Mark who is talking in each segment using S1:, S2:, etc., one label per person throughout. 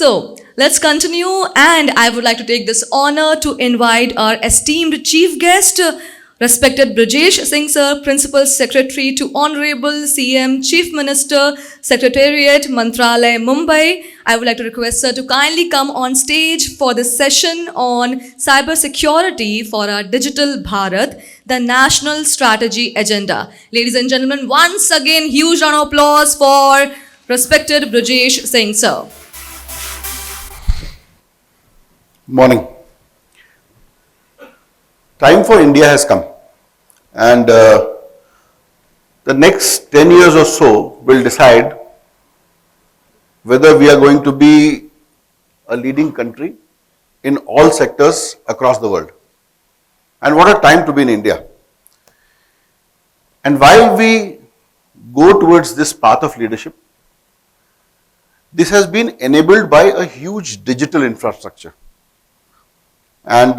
S1: So, let's continue, and I would like to take this honor to invite our esteemed chief guest, respected Brijesh Singh sir, Principal Secretary to Honorable CM Chief Minister, Secretariat, Mantralay, Mumbai. I would like to request sir to kindly come on stage for this session on cybersecurity for our digital Bharat, the national strategy agenda. Ladies and gentlemen, once again, huge round of applause for respected Brijesh Singh sir.
S2: Morning. Time for India has come, and the next 10 years or so will decide whether we are going to be a leading country in all sectors across the world. And what a time to be in India. And while we go towards this path of leadership, this has been enabled by a huge digital infrastructure. And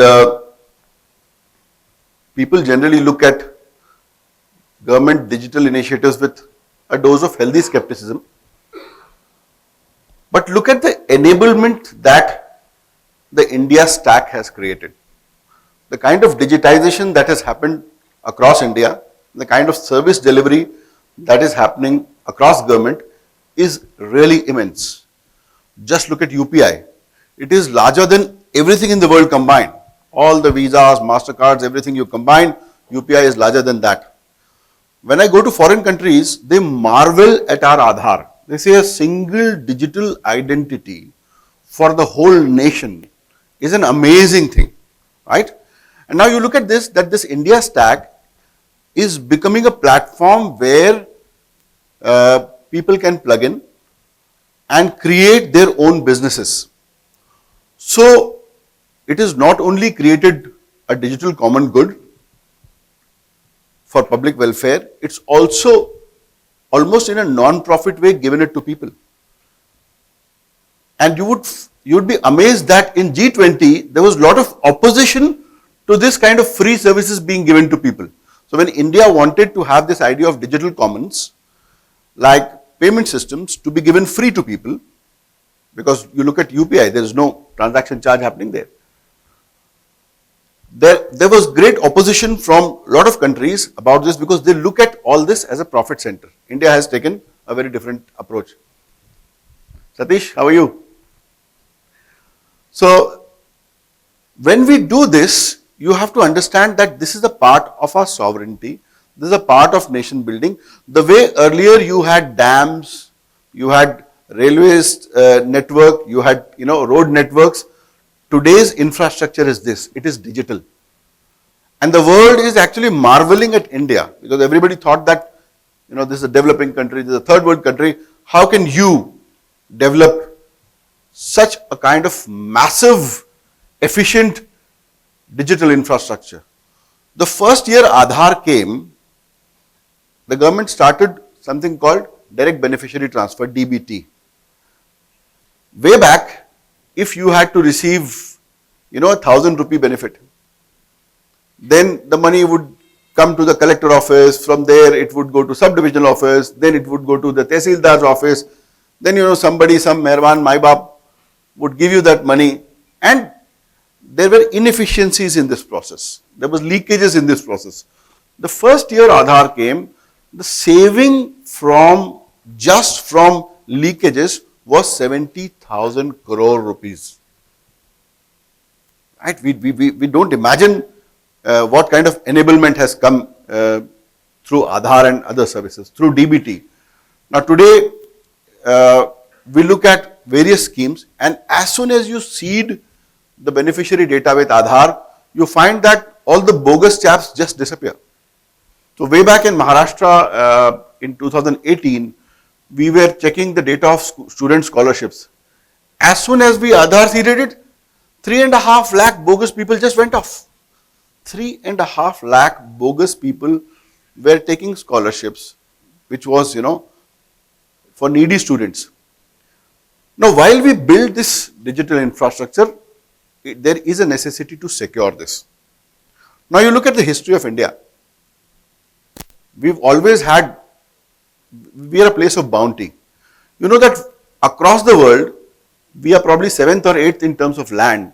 S2: people generally look at government digital initiatives with a dose of healthy skepticism. But look at the enablement that the India stack has created. The kind of digitization that has happened across India, the kind of service delivery that is happening across government is really immense. Just look at UPI. It is larger than everything in the world combined. All the visas, MasterCards, everything you combine, UPI is larger than that. When I go to foreign countries, they marvel at our Adar. They say a single digital identity for the whole nation is an amazing thing, right? And now you look at this, that this India stack is becoming a platform where people can plug in and create their own businesses. So, it is not only created a digital common good for public welfare, it's also almost in a non-profit way given it to people. And you would be amazed that in G20 there was a lot of opposition to this kind of free services being given to people. So when India wanted to have this idea of digital commons, like payment systems to be given free to people, because you look at UPI, there is no transaction charge happening there. There was great opposition from a lot of countries about this because they look at all this as a profit center. India has taken a very different approach. Satish, how are you? So, when we do this, you have to understand that this is a part of our sovereignty. This is a part of nation building. The way earlier you had dams, you had railways network, you had road networks. Today's infrastructure is this, it is digital. And the world is actually marveling at India because everybody thought that this is a developing country, this is a third world country. How can you develop such a kind of massive, efficient digital infrastructure? The first year Adar came, the government started something called Direct Beneficiary Transfer, DBT. Way back, if you had to receive, 1,000 rupee benefit, then the money would come to the collector office. From there, it would go to subdivisional office. Then it would go to the tehsildar's office. Then, somebody, some Mehran, my baap, would give you that money. And there were inefficiencies in this process. There was leakages in this process. The first year Adar came, the saving just from leakages was 70,000 crore rupees. Right? We don't imagine what kind of enablement has come through Adar and other services, through DBT. Now today, we look at various schemes, and as soon as you seed the beneficiary data with Adar, you find that all the bogus chaps just disappear. So way back in Maharashtra in 2018, we were checking the data of student scholarships. As soon as we Adar seeded it, 3.5 lakh bogus people just went off. 3.5 lakh bogus people were taking scholarships, which was, for needy students. Now, while we build this digital infrastructure, there is a necessity to secure this. Now, you look at the history of India. We've always had, we are a place of bounty. You know that across the world, We are probably 7th or 8th in terms of land,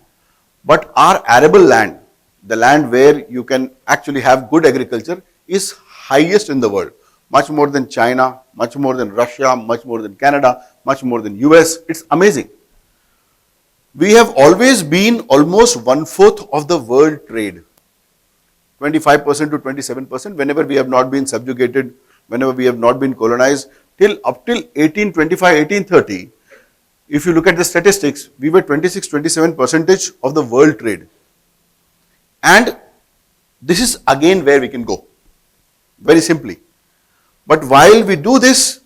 S2: but our arable land, the land where you can actually have good agriculture, is highest in the world. Much more than China, much more than Russia, much more than Canada, much more than US. It's amazing. We have always been almost 1/4 of the world trade. 25% to 27% whenever we have not been subjugated, whenever we have not been colonized, up till 1825, 1830. If you look at the statistics, we were 26, 27% of the world trade. And this is again where we can go, very simply. But while we do this,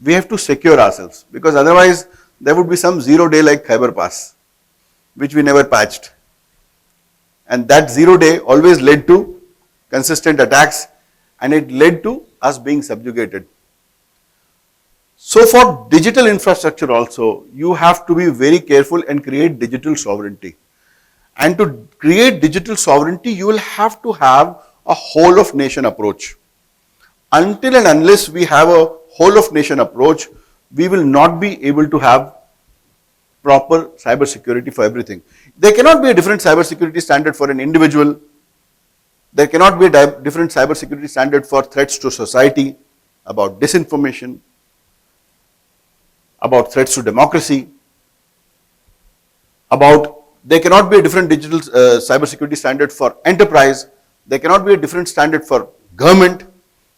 S2: we have to secure ourselves, because otherwise there would be some 0 day like Khyber Pass, which we never patched. And that 0 day always led to consistent attacks, and it led to us being subjugated. So for digital infrastructure also, you have to be very careful and create digital sovereignty. And to create digital sovereignty, you will have to have a whole of nation approach. Until and unless we have a whole of nation approach, we will not be able to have proper cybersecurity for everything. There cannot be a different cybersecurity standard for an individual. There cannot be a different cybersecurity standard for threats to society, about disinformation, about threats to democracy, there cannot be a different digital cybersecurity standard for enterprise. There cannot be a different standard for government,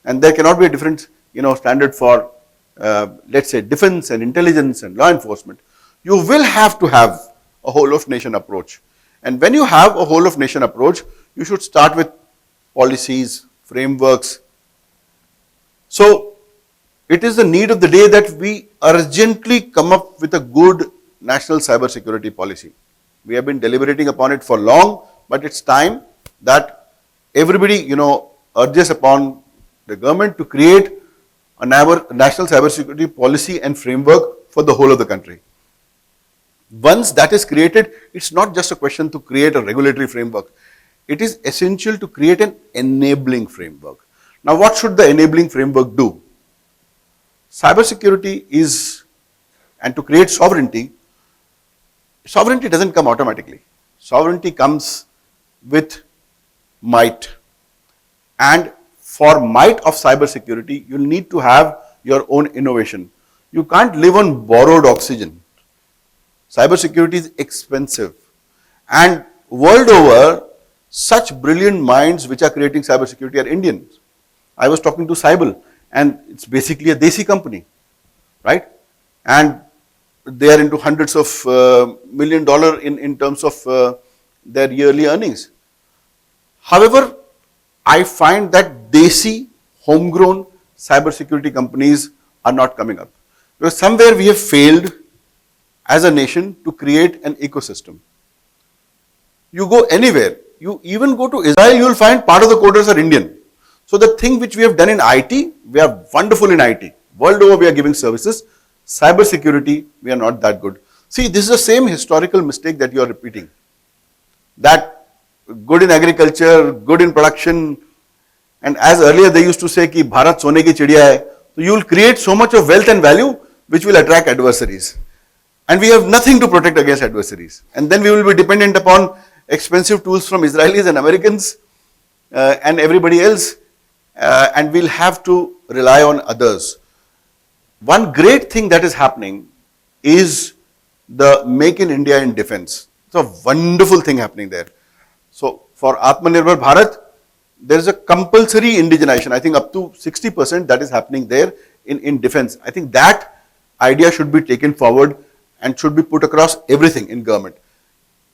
S2: and there cannot be a different standard for let's say defense and intelligence and law enforcement. You will have to have a whole of nation approach. And when you have a whole of nation approach, you should start with policies, frameworks. So it is the need of the day that we urgently come up with a good national cybersecurity policy. We have been deliberating upon it for long, but it's time that everybody, urges upon the government to create a national cybersecurity policy and framework for the whole of the country. Once that is created, it's not just a question to create a regulatory framework. It is essential to create an enabling framework. Now, what should the enabling framework do? Cybersecurity is, and to create sovereignty doesn't come automatically. Sovereignty comes with might. And for might of cybersecurity, you'll need to have your own innovation. You can't live on borrowed oxygen. Cybersecurity is expensive. And world over, such brilliant minds which are creating cybersecurity are Indians. I was talking to Cybel, and it's basically a Desi company, right? And they are into hundreds of $1 million in terms of their yearly earnings. However, I find that Desi, homegrown cybersecurity companies are not coming up. Because somewhere we have failed as a nation to create an ecosystem. You go anywhere, you even go to Israel, you will find part of the coders are Indian. So the thing which we have done in IT, we are wonderful in IT. World over we are giving services. Cybersecurity, we are not that good. See, this is the same historical mistake that you are repeating. That good in agriculture, good in production, and as earlier they used to say ki Bharat sone ki chidiya hai, so you will create so much of wealth and value which will attract adversaries. And we have nothing to protect against adversaries. And then we will be dependent upon expensive tools from Israelis and Americans and everybody else, and we'll have to rely on others. One great thing that is happening is the Make in India in defense. It's a wonderful thing happening there. So for Atmanirbhar Bharat, there is a compulsory indigenization. I think up to 60% that is happening there in defense. I think that idea should be taken forward and should be put across everything in government.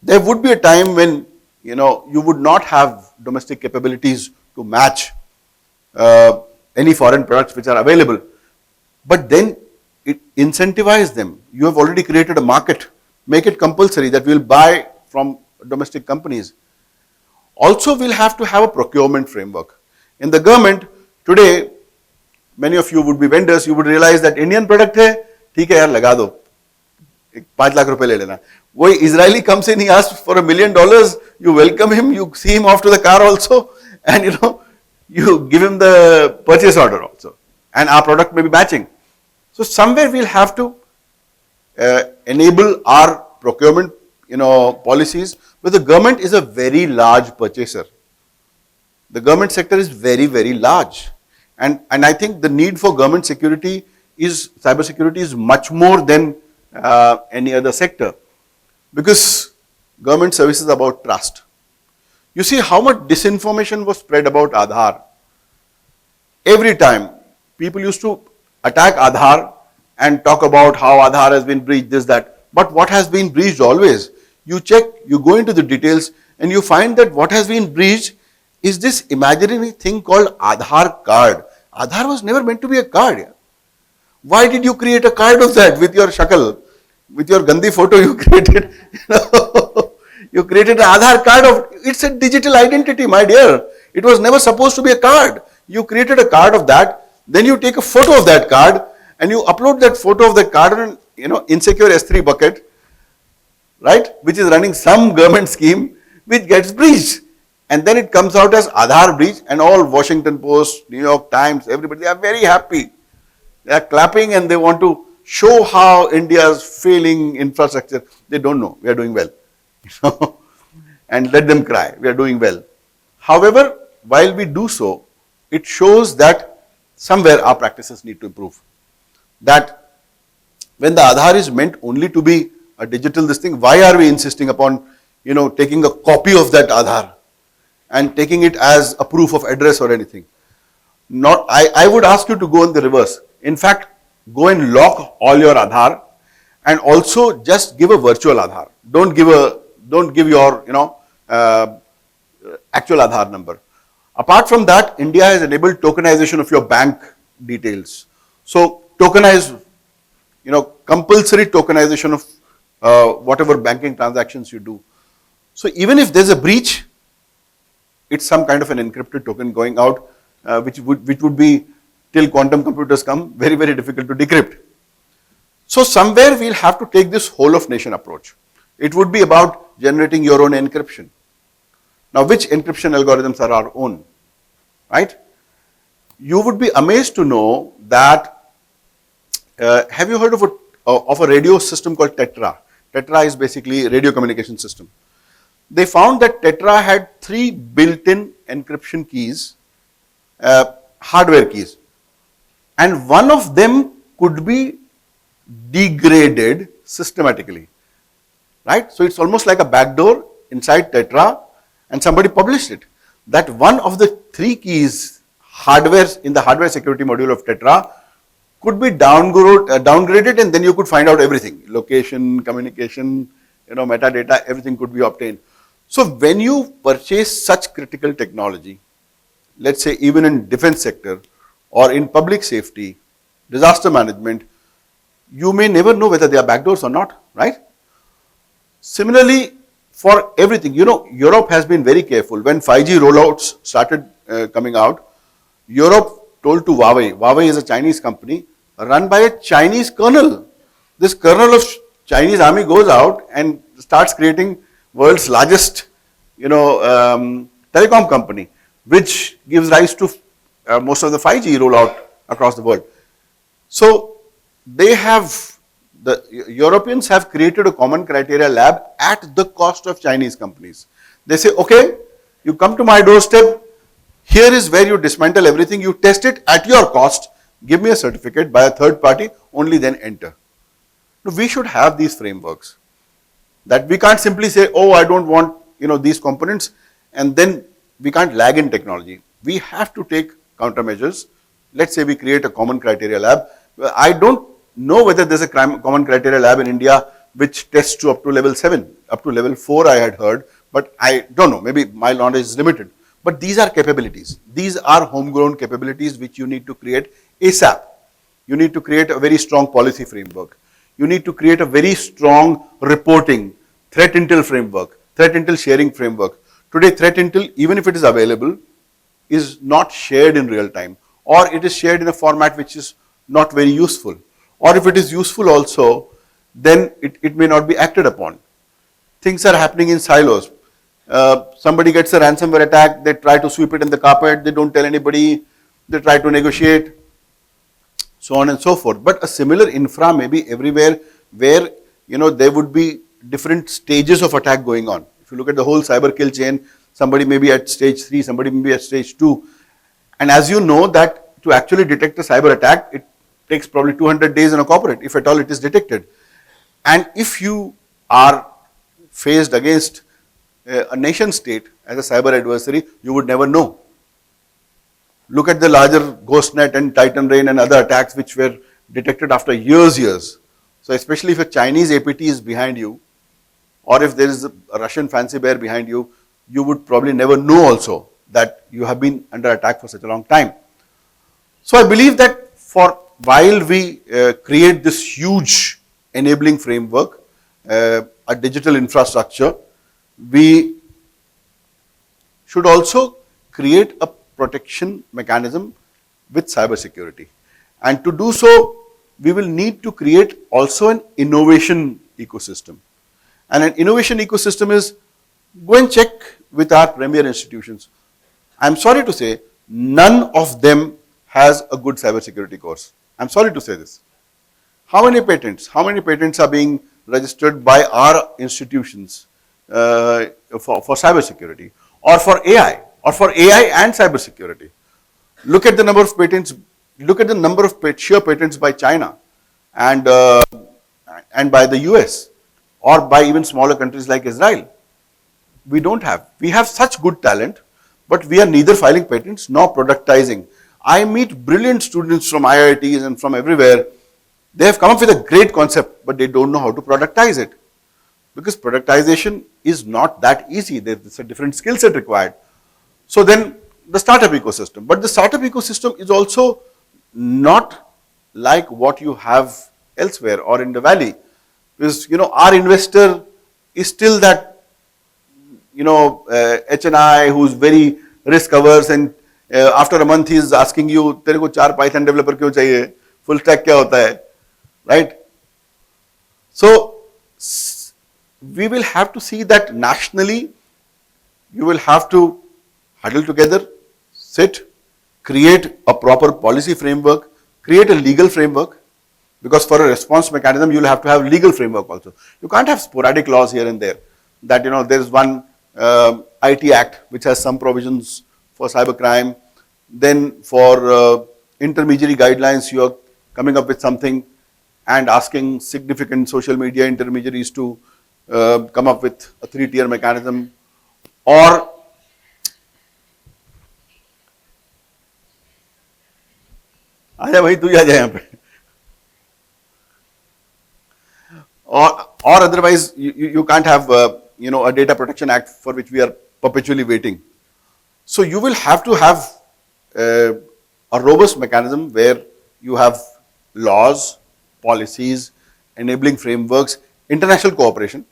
S2: There would be a time when you would not have domestic capabilities to match any foreign products which are available. But then it incentivize them. You have already created a market. Make it compulsory that we will buy from domestic companies. Also, we'll have to have a procurement framework. In the government, today, many of you would be vendors, you would realize that Indian product hai, theek hai yaar, laga do. 5 lakh rupees le lena. Why Israeli comes in, he asks for $1 million, you welcome him, you see him off to the car also, and you give him the purchase order also. And our product may be matching. So somewhere we'll have to enable our procurement, policies, but the government is a very large purchaser. The government sector is very, very large. And I think the need for government security cybersecurity is much more than any other sector. Because government service is about trust. You see how much disinformation was spread about Adar. Every time people used to attack Adar and talk about how Adar has been breached, this, that. But what has been breached always? You check, you go into the details and you find that what has been breached is this imaginary thing called Adar card. Adar was never meant to be a card. Yeah? Why did you create a card of that with your shakal? With your Gandhi photo you created, you created an Adar card it's a digital identity, my dear. It was never supposed to be a card. You created a card of that, then you take a photo of that card and you upload that photo of the card on, insecure S3 bucket, right, which is running some government scheme which gets breached. And then it comes out as Adar breach and all Washington Post, New York Times, everybody, they are very happy. They are clapping and they want to show how India's failing infrastructure. They don't know. We are doing well. And let them cry. We are doing well. However, while we do so, it shows that somewhere our practices need to improve. That when the Adar is meant only to be a digital this thing, why are we insisting upon, taking a copy of that Adar and taking it as a proof of address or anything? I would ask you to go in the reverse. In fact, go and lock all your Adar and also just give a virtual Adar. Don't give your, actual Adar number. Apart from that, India has enabled tokenization of your bank details. So tokenize, compulsory tokenization of whatever banking transactions you do. So even if there's a breach, it's some kind of an encrypted token going out, which would be, till quantum computers come, very, very difficult to decrypt. So somewhere we'll have to take this whole of nation approach. It would be about generating your own encryption. Now, which encryption algorithms are our own, right? You would be amazed to know that, have you heard of a radio system called Tetra? Tetra is basically a radio communication system. They found that Tetra had 3 built-in encryption keys, hardware keys. And one of them could be degraded systematically, right? So it's almost like a backdoor inside Tetra, and somebody published it. That one of the 3 keys, hardware in the hardware security module of Tetra, could be downgraded, and then you could find out everything: location, communication, metadata, everything could be obtained. So when you purchase such critical technology, let's say even in defense sector, or in public safety, disaster management, you may never know whether they are backdoors or not, right? Similarly, for everything, Europe has been very careful. When 5G rollouts started coming out, Europe told to Huawei is a Chinese company run by a Chinese colonel. This colonel of Chinese army goes out and starts creating world's largest, telecom company, which gives rise to most of the 5G rollout across the world. So the Europeans have created a common criteria lab at the cost of Chinese companies. They say, okay, you come to my doorstep, here is where you dismantle everything, you test it at your cost, give me a certificate by a third party, only then enter. Now, we should have these frameworks. That we can't simply say, oh, I don't want, these components, and then we can't lag in technology. We have to take countermeasures. Let's say we create a common criteria lab. I don't know whether there's a common criteria lab in India which tests to up to level 7, up to level 4 I had heard, but I don't know, maybe my knowledge is limited. But these are capabilities. These are homegrown capabilities which you need to create ASAP. You need to create a very strong policy framework. You need to create a very strong reporting, threat intel framework, threat intel sharing framework. Today, threat intel, even if it is available, is not shared in real time, or it is shared in a format which is not very useful. Or if it is useful also, then it may not be acted upon. Things are happening in silos. Somebody gets a ransomware attack, they try to sweep it in the carpet, they don't tell anybody, they try to negotiate, so on and so forth. But a similar infra may be everywhere where, there would be different stages of attack going on. If you look at the whole cyber kill chain, somebody may be at stage 3, somebody may be at stage 2. And as you know that to actually detect a cyber attack, it takes probably 200 days in a corporate, if at all it is detected. And if you are faced against a nation state as a cyber adversary, you would never know. Look at the larger GhostNet and Titan Rain and other attacks which were detected after years. So especially if a Chinese APT is behind you, or if there is a Russian fancy bear behind you, you would probably never know also that you have been under attack for such a long time. So I believe that while we create this huge enabling framework, a digital infrastructure, we should also create a protection mechanism with cybersecurity. And to do so, we will need to create also an innovation ecosystem. And an innovation ecosystem is, go and check with our premier institutions. I'm sorry to say, none of them has a good cybersecurity course. I'm sorry to say this. How many patents are being registered by our institutions for cybersecurity, or for AI, and cybersecurity? Look at the number of patents. Look at the number of sheer patents by China and by the US, or by even smaller countries like Israel. We don't have. We have such good talent, but we are neither filing patents nor productizing. I meet brilliant students from IITs and from everywhere. They have come up with a great concept, but they don't know how to productize it. Because productization is not that easy. There's a different skill set required. So then the startup ecosystem. But the startup ecosystem is also not like what you have elsewhere or in the valley. Because, our investor is still that, HNI who's very risk averse, and after a month he is asking you, तेरे को 4 Python developer क्यों चाहिए? Full stack क्या होता है? Right? So we will have to see that nationally, you will have to huddle together, sit, create a proper policy framework, create a legal framework, because for a response mechanism, you will have to have legal framework also. You can't have sporadic laws here and there. That, there is one IT Act which has some provisions for cybercrime. Then for intermediary guidelines, you are coming up with something and asking significant social media intermediaries to come up with a 3-tier mechanism. Or आजा भाई तू ही आजा यहाँ पे. Or otherwise you can't have a data protection act for which we are perpetually waiting. So you will have to have a robust mechanism where you have laws, policies, enabling frameworks, international cooperation.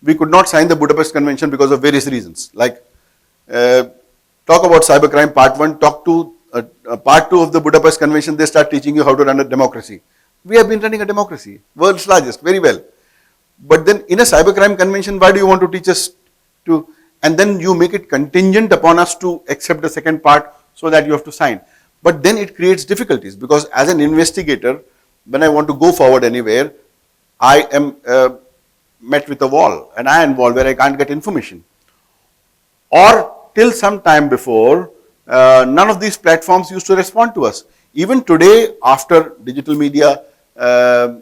S2: We could not sign the Budapest Convention because of various reasons. Like talk about cybercrime part 1, talk to part 2 of the Budapest Convention, they start teaching you how to run a democracy. We have been running a democracy, world's largest, very well. But then in a cybercrime convention, why do you want to teach us to, and then you make it contingent upon us to accept the second part so that you have to sign. But then it creates difficulties, because as an investigator, when I want to go forward anywhere, I am met with a wall, an iron wall where I can't get information. Or till some time before, none of these platforms used to respond to us. Even today, after digital media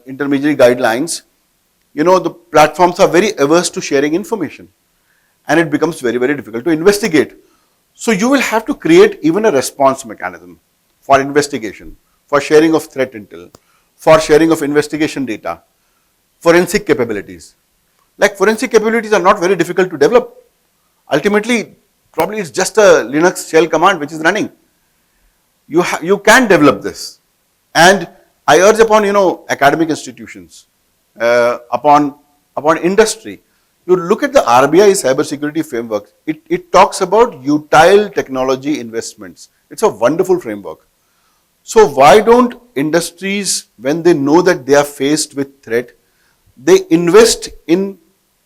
S2: intermediary guidelines, the platforms are very averse to sharing information, and it becomes very, very difficult to investigate. So you will have to create even a response mechanism for investigation, for sharing of threat intel, for sharing of investigation data, forensic capabilities. Like forensic capabilities are not very difficult to develop. Ultimately, probably it's just a Linux shell command which is running. You can develop this. And I urge upon, academic institutions, upon industry. You look at the RBI cybersecurity framework. It talks about utile technology investments. It's a wonderful framework. So why don't industries, when they know that they are faced with threat, they invest in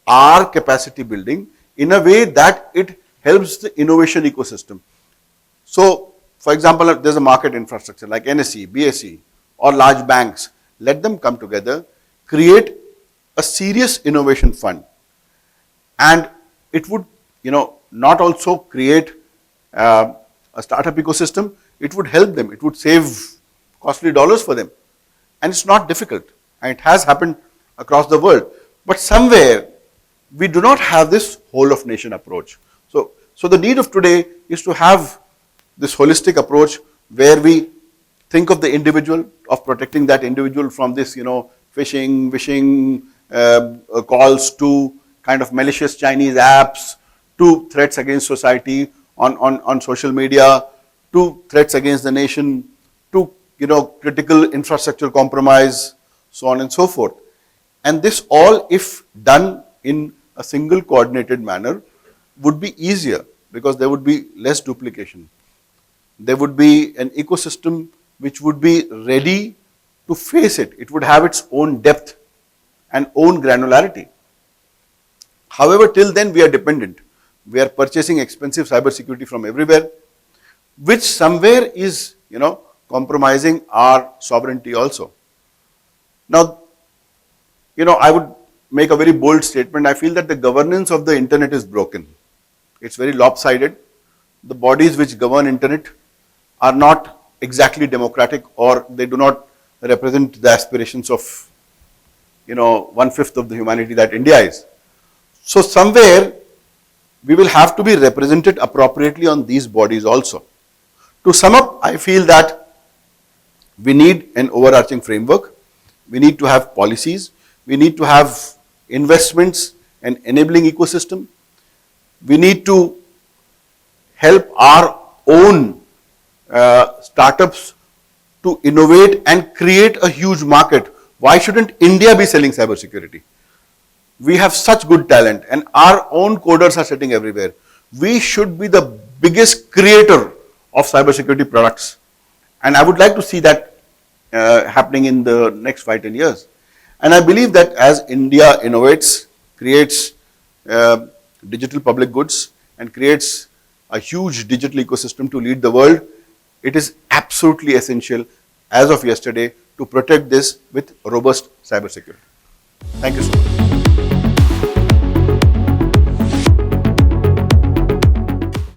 S2: our capacity building in a way that it helps the innovation ecosystem. So, for example, there's a market infrastructure like NSE, BSE, or large banks. Let them come together, create a serious innovation fund, and it would, not also create a startup ecosystem. It would help them. It would save costly dollars for them, and it's not difficult. And it has happened across the world. But somewhere we do not have this whole of nation approach. So the need of today is to have this holistic approach where we think of the individual, of protecting that individual from this, phishing, wishing calls, to kind of malicious Chinese apps, to threats against society on social media, to threats against the nation, to critical infrastructure compromise, so on and so forth. And this all, if done in a single coordinated manner, would be easier, because there would be less duplication. There would be an ecosystem which would be ready to face it. It would have its own depth and own granularity. However, till then we are dependent. We are purchasing expensive cybersecurity from everywhere, which somewhere is, compromising our sovereignty also. Now, I would make a very bold statement. I feel that the governance of the internet is broken. It's very lopsided. The bodies which govern internet are not exactly democratic, or they do not represent the aspirations of, 1/5 of the humanity that India is. So somewhere we will have to be represented appropriately on these bodies also. To sum up, I feel that we need an overarching framework. We need to have policies. We need to have investments and enabling ecosystem. We need to help our own startups to innovate and create a huge market. Why shouldn't India be selling cybersecurity? We have such good talent, and our own coders are sitting everywhere. We should be the biggest creator of cybersecurity products. And I would like to see that happening in the next 5-10 years. And I believe that as India innovates, creates digital public goods, and creates a huge digital ecosystem to lead the world, it is absolutely essential, as of yesterday, to protect this with robust cybersecurity. Thank you so much.